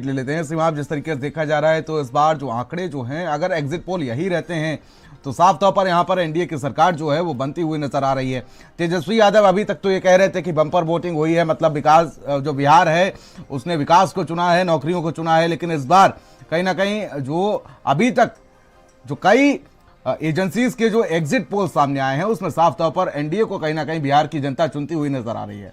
ले लेते हैं। सिमाब, जिस तरीके से देखा जा रहा है तो इस बार जो आंकड़े जो हैं, अगर एग्जिट पोल यही रहते हैं तो साफ तौर पर यहाँ पर एनडीए की सरकार जो है वो बनती हुई नजर आ रही है। तेजस्वी यादव अभी तक तो ये कह रहे थे कि बम्पर वोटिंग हुई है, मतलब विकास, जो बिहार है उसने विकास को चुना है, नौकरियों को चुना है। लेकिन इस बार कहीं ना कहीं जो अभी तक जो कई एजेंसीज के जो एग्जिट पोल सामने आए हैं उसमें साफ तौर पर एनडीए को कहीं ना कहीं बिहार की जनता चुनती हुई नजर आ रही है।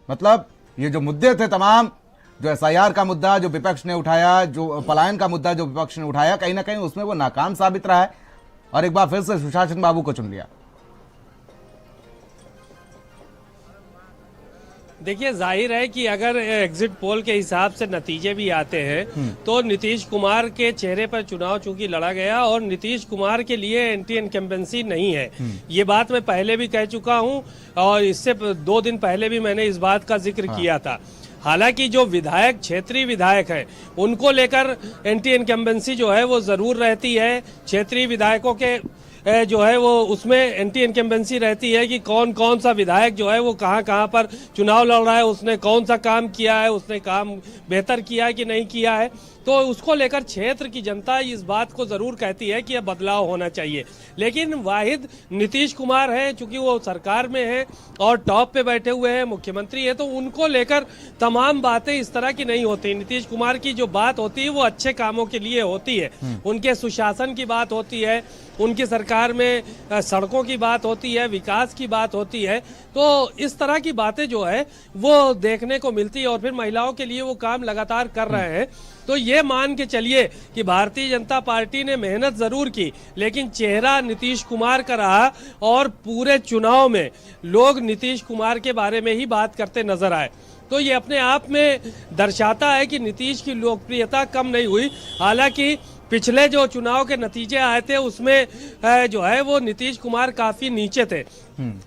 मतलब ये जो मुद्दे थे तमाम, जो एसआईआर का मुद्दा जो विपक्ष ने उठाया, जो पलायन का मुद्दा जो विपक्ष ने उठाया, कहीं ना कहीं उसमें वो नाकाम साबित रहा है और एक बार फिर से सुशासन बाबू को चुन लिया। देखिए, जाहिर है कि अगर एग्जिट पोल के हिसाब से नतीजे भी आते हैं तो नीतीश कुमार के चेहरे पर चुनाव चूंकि लड़ा गया और नीतीश कुमार के लिए एंटी इनकम्बेंसी नहीं है। ये बात मैं पहले भी कह चुका हूं और इससे 2 दिन पहले भी मैंने इस बात का जिक्र किया था। हालांकि जो विधायक, क्षेत्रीय विधायक हैं, उनको लेकर एंटी इनकम्बेंसी जो है वो जरूर रहती है। क्षेत्रीय विधायकों के जो है वो उसमें एंटी इनकम्बेंसी रहती है कि कौन कौन सा विधायक जो है वो कहां कहां पर चुनाव लड़ रहा है, उसने कौन सा काम किया है, उसने काम बेहतर किया है कि नहीं किया है। तो उसको लेकर क्षेत्र की जनता इस बात को जरूर कहती है कि यह बदलाव होना चाहिए। लेकिन वाहिद नीतीश कुमार है, चूंकि वो सरकार में है और टॉप पे बैठे हुए हैं, मुख्यमंत्री है, तो उनको लेकर तमाम बातें इस तरह की नहीं होती। नीतीश कुमार की जो बात होती है वो अच्छे कामों के लिए होती है, उनके सुशासन की बात होती है, उनकी सरकार में सड़कों की बात होती है, विकास की बात होती है। तो इस तरह की बातें जो है वो देखने को मिलती है और फिर महिलाओं के लिए वो काम लगातार कर रहे हैं। तो ये मान के चलिए कि भारतीय जनता पार्टी ने मेहनत जरूर की, लेकिन चेहरा नीतीश कुमार का रहा और पूरे चुनाव में लोग नीतीश कुमार के बारे में ही बात करते नजर आए। तो ये अपने आप में दर्शाता है कि नीतीश की लोकप्रियता कम नहीं हुई। हालांकि पिछले जो चुनाव के नतीजे आए थे उसमें जो है वो नीतीश कुमार काफी नीचे थे।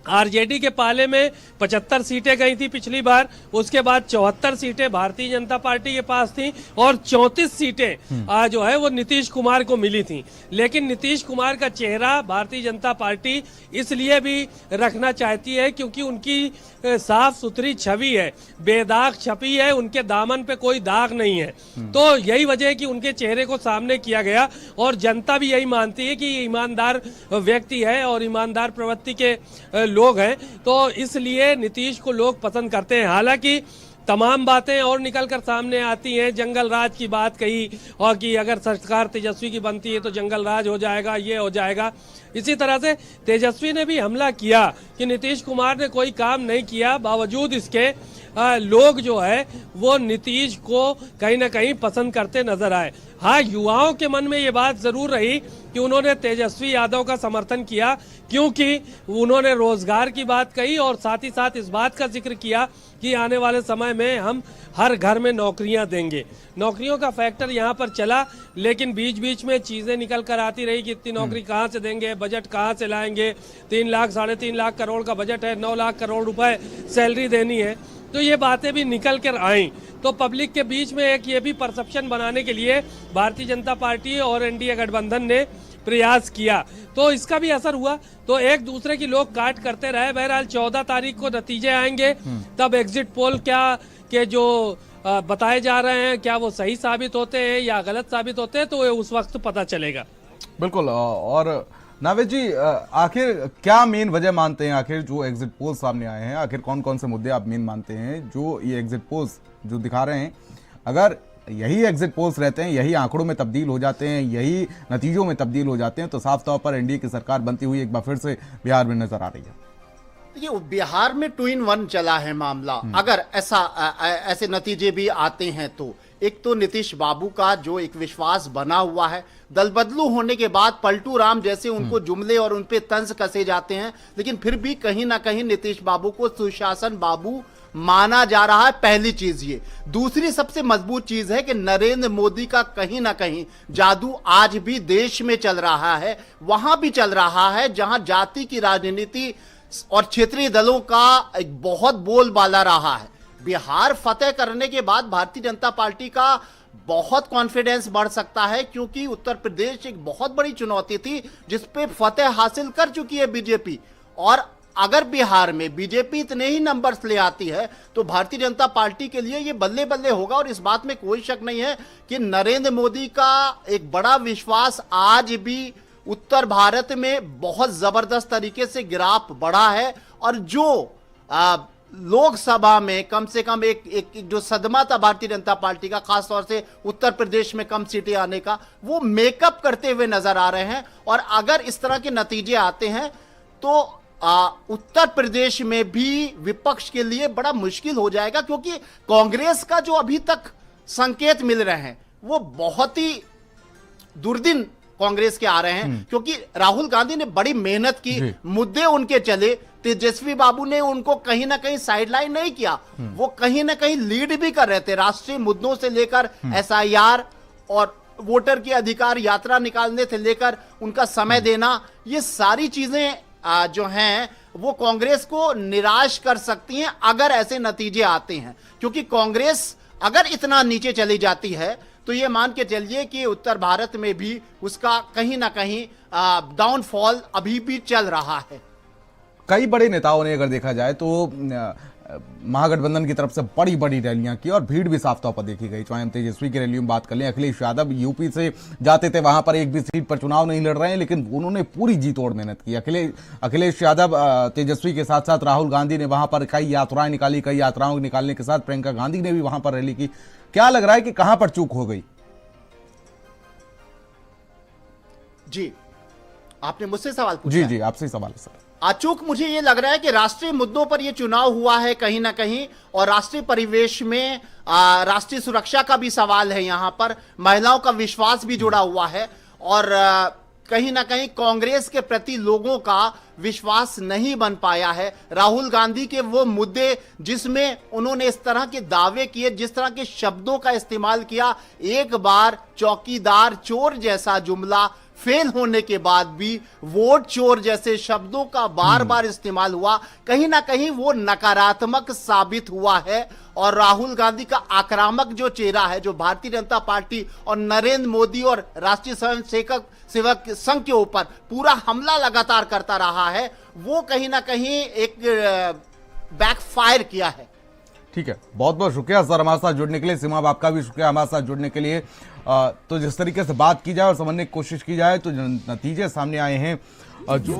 आरजेडी के पाले में 75 सीटें गई थी पिछली बार, उसके बाद 74 सीटें भारतीय जनता पार्टी के पास थी और 34 सीटें जो है वो नीतीश कुमार को मिली थी। लेकिन नीतीश कुमार का चेहरा भारतीय जनता पार्टी इसलिए भी रखना चाहती है क्योंकि उनकी साफ सुथरी छवि है, बेदाग छवि है, उनके दामन पे कोई दाग नहीं है। तो यही वजह है कि उनके चेहरे को सामने किया गया और जनता भी यही मानती है कि ईमानदार व्यक्ति है और ईमानदार प्रवृत्ति के लोग हैं, तो इसलिए नीतीश को लोग पसंद करते हैं। हालांकि तमाम बातें और निकलकर सामने आती हैं। जंगल राज की बात कही और कि अगर सरकार तेजस्वी की बनती है तो जंगल राज हो जाएगा, ये हो जाएगा। इसी तरह से तेजस्वी ने भी हमला किया कि नीतीश कुमार ने कोई काम नहीं किया, बावजूद इसके लोग जो है वो नीतीश को कहीं ना कहीं पसंद करते नजर आए। हाँ, युवाओं के मन में ये बात जरूर रही कि उन्होंने तेजस्वी यादव का समर्थन किया क्योंकि उन्होंने रोजगार की बात कही और साथ ही साथ इस बात का जिक्र किया कि आने वाले समय में हम हर घर में नौकरियां देंगे। नौकरियों का फैक्टर यहाँ पर चला, लेकिन बीच बीच में चीजें निकल कर आती रही कि इतनी नौकरी कहाँ से देंगे, बजट कहाँ से लाएंगे, 3 लाख 3.5 लाख करोड़ का बजट है, 9 लाख करोड़ रुपए सैलरी देनी है। तो ये बातें भी निकल कर आई। तो पब्लिक के बीच में एक ये भी परसेप्शन बनाने के लिए भारतीय जनता पार्टी और एनडीए गठबंधन ने प्रयास किया, तो इसका भी असर हुआ। तो एक दूसरे की लोग काट करते रहे। बहरहाल 14 तारीख को नतीजे आएंगे, तब एग्जिट पोल क्या के जो बताए जा रहे हैं क्या वो सही साबित होते हैं या गलत साबित होते हैं, तो उस वक्त पता चलेगा। बिल्कुल। और नावेद जी, आखिर क्या मेन वजह मानते हैं, आखिर जो एग्जिट पोल सामने आए हैं, आखिर कौन कौन से मुद्दे आप मेन मानते हैं जो ये एग्जिट पोल्स जो दिखा रहे हैं, अगर यही एग्जिट पोल्स रहते हैं, यही आंकड़ों में तब्दील हो जाते हैं, यही नतीजों में तब्दील हो जाते हैं, तो साफ तौर पर एनडीए की सरकार बनती हुई एक बार फिर से बिहार में नजर आ रही है। ये बिहार में 2 in 1 चला है मामला। अगर ऐसे नतीजे भी आते हैं तो एक तो नीतीश बाबू का जो एक विश्वास बना हुआ है, दल बदलू होने के बाद पलटू राम जैसे उनको जुमले और उनपे तंज कसे जाते हैं, लेकिन फिर भी कहीं ना कहीं नीतीश बाबू को सुशासन बाबू माना जा रहा है। पहली चीज ये। दूसरी सबसे मजबूत चीज है कि नरेंद्र मोदी का कहीं ना कहीं जादू आज भी देश में चल रहा है, वहां भी चल रहा है जहां जाति की राजनीति और क्षेत्रीय दलों का एक बहुत बोलबाला रहा है। बिहार फतेह करने के बाद भारतीय जनता पार्टी का बहुत कॉन्फिडेंस बढ़ सकता है, क्योंकि उत्तर प्रदेश एक बहुत बड़ी चुनौती थी जिस पे फतेह हासिल कर चुकी है बीजेपी, और अगर बिहार में बीजेपी इतने ही नंबर्स ले आती है तो भारतीय जनता पार्टी के लिए ये बल्ले बल्ले होगा। और इस बात में कोई शक नहीं है कि नरेंद्र मोदी का एक बड़ा विश्वास आज भी उत्तर भारत में बहुत जबरदस्त तरीके से गिराफ बढ़ा है। और जो लोकसभा में कम से कम एक जो सदमा था भारतीय जनता पार्टी का, खासतौर से उत्तर प्रदेश में कम सीटें आने का, वो मेकअप करते हुए नजर आ रहे हैं। और अगर इस तरह के नतीजे आते हैं तो उत्तर प्रदेश में भी विपक्ष के लिए बड़ा मुश्किल हो जाएगा, क्योंकि कांग्रेस का जो अभी तक संकेत मिल रहे हैं वो बहुत ही दुर्दिन कांग्रेस के आ रहे हैं। क्योंकि राहुल गांधी ने बड़ी मेहनत की, मुद्दे उनके चले, तेजस्वी बाबू ने उनको कहीं ना कहीं साइडलाइन नहीं किया, वो कहीं ना कहीं लीड भी कर रहे थे। राष्ट्रीय मुद्दों से लेकर एसआईआर और वोटर की अधिकार यात्रा निकालने से लेकर उनका समय देना, ये सारी चीजें जो हैं वो कांग्रेस को निराश कर सकती हैं अगर ऐसे नतीजे आते हैं। क्योंकि कांग्रेस अगर इतना नीचे चली जाती है तो ये मान के चलिए कि उत्तर भारत में भी उसका कहीं ना कहीं डाउनफॉल अभी भी चल रहा है। कई बड़े नेताओं ने अगर देखा जाए तो महागठबंधन की तरफ से बड़ी बड़ी रैलियां की और भीड़ भी साफ तौर पर देखी गई। चाहे हम तेजस्वी की रैलियों में बात कर लें, अखिलेश यादव यूपी से जाते थे, वहां पर एक भी सीट पर चुनाव नहीं लड़ रहे हैं, लेकिन उन्होंने पूरी जी तोड़ मेहनत की। अखिलेश यादव तेजस्वी के साथ साथ राहुल गांधी ने वहां पर कई यात्राएं निकाली, कई यात्राओं निकालने के साथ प्रियंका गांधी ने भी वहां पर रैली की। क्या लग रहा है कि कहां पर चूक हो गई? जी, आपने मुझसे सवाल पूछा। जी आपसे सवाल है सर। अचूक मुझे यह लग रहा है कि राष्ट्रीय मुद्दों पर यह चुनाव हुआ है कहीं ना कहीं, और राष्ट्रीय परिवेश में राष्ट्रीय सुरक्षा का भी सवाल है, यहां पर महिलाओं का विश्वास भी जुड़ा हुआ है। और कहीं ना कहीं कांग्रेस के प्रति लोगों का विश्वास नहीं बन पाया है। राहुल गांधी के वो मुद्दे जिसमें उन्होंने इस तरह के दावे किए, जिस तरह के शब्दों का इस्तेमाल किया, एक बार चौकीदार चोर जैसा जुमला फेल होने के बाद भी वोट चोर जैसे शब्दों का बार बार इस्तेमाल हुआ, कहीं ना कहीं वो नकारात्मक साबित हुआ है। और राहुल गांधी का आक्रामक जो चेहरा है, जो भारतीय जनता पार्टी और नरेंद्र मोदी और राष्ट्रीय सेवक संघ के ऊपर पूरा हमला लगातार करता रहा है, वो कहीं ना कहीं एक बैकफायर किया है। ठीक है, बहुत बहुत शुक्रिया सर हमारे साथ जुड़ने के लिए। सीमा, आपका भी शुक्रिया हमारे साथ जुड़ने के लिए। तो जिस तरीके से बात की जाए और समझने की कोशिश की जाए तो नतीजे सामने आए हैं जो